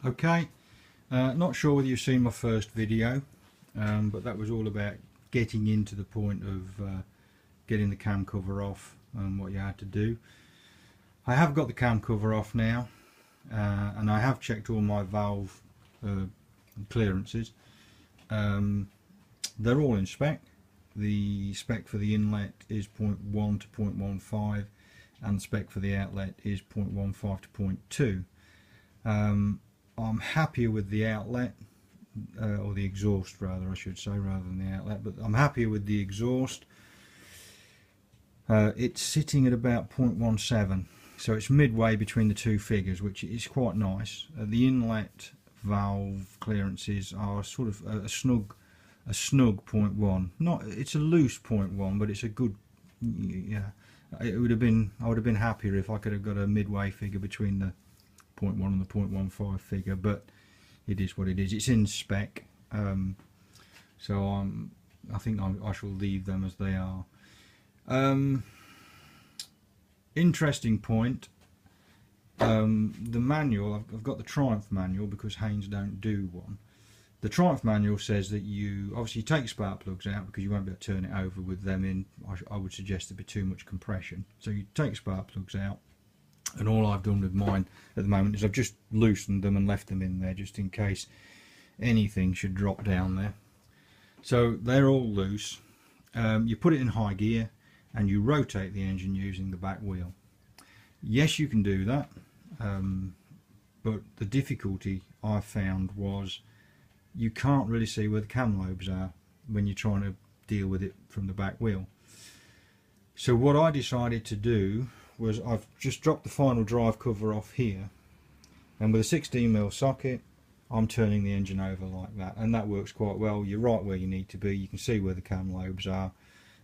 Okay, not sure whether you've seen my first video, but that was all about getting into the point of getting the cam cover off and what you had to do. I have got the cam cover off now, and I have checked all my valve clearances. They're all in spec. The spec for the inlet is 0.1 to 0.15 and the spec for the outlet is 0.15 to 0.2. I'm happier with the outlet, or the exhaust rather, I should say, rather than the outlet, but I'm happier with the exhaust. It's sitting at about 0.17, so it's midway between the two figures, which is quite nice. The inlet valve clearances are sort of a snug 0.1. Not, it's a loose 0.1, but it's a good, yeah. I would have been happier if I could have got a midway figure between the 0.1 and the 0.15 figure, but it is what it is. It's in spec, so I think I shall leave them as they are. Interesting point. The manual, I've got the Triumph manual because Haynes don't do one. The Triumph manual says that you obviously take spark plugs out because you won't be able to turn it over with them in. I would suggest there'd be too much compression. So you take spark plugs out, and all I've done with mine at the moment is I've just loosened them and left them in there just in case anything should drop down there. So they're all loose. You put it in high gear and you rotate the engine using the back wheel. Yes, you can do that, but the difficulty I found was you can't really see where the cam lobes are when you're trying to deal with it from the back wheel. So what I decided to do was I've just dropped the final drive cover off here, and with a 16mm socket I'm turning the engine over like that, and that works quite well. You're right where you need to be, you can see where the cam lobes are,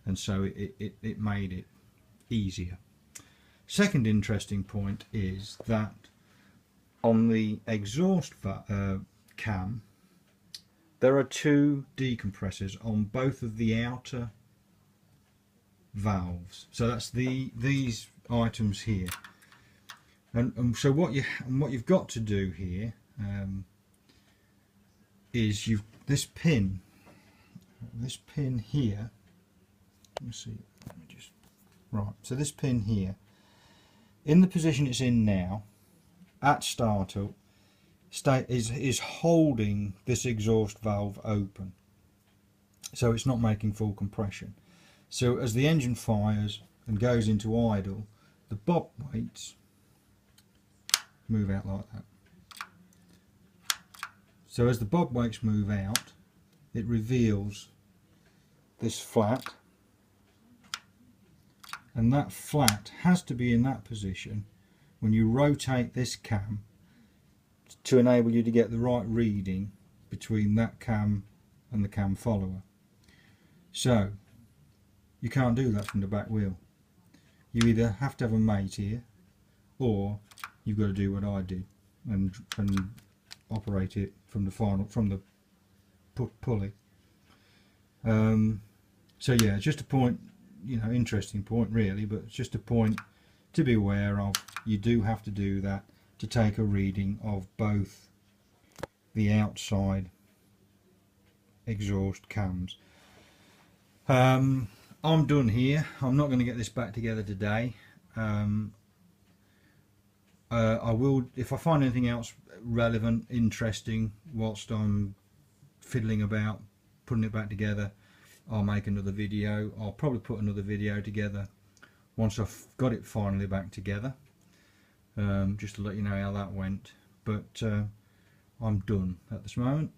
and so it made it easier. Second interesting point is that on the exhaust cam there are two decompressors on both of the outer valves. So that's these items here, and so what you've got to do here is this pin here. Let me see. Let me just right. So this pin here, in the position it's in now, at startup, is holding this exhaust valve open, so it's not making full compression. So as the engine fires and goes into idle, the bob weights move out like that. So as the bob weights move out, it reveals this flat, and that flat has to be in that position when you rotate this cam to enable you to get the right reading between that cam and the cam follower. So you can't do that from the back wheel. You either have to have a mate here, or you've got to do what I did and operate it from the pulley. So yeah, it's just a point, interesting point really, but it's just a point to be aware of. You do have to do that to take a reading of both the outside exhaust cams. I'm done here. I'm not going to get this back together today. I will, if I find anything else relevant, interesting whilst I'm fiddling about putting it back together, I'll make another video. I'll probably put another video together once I've got it finally back together, just to let you know how that went. But I'm done at this moment.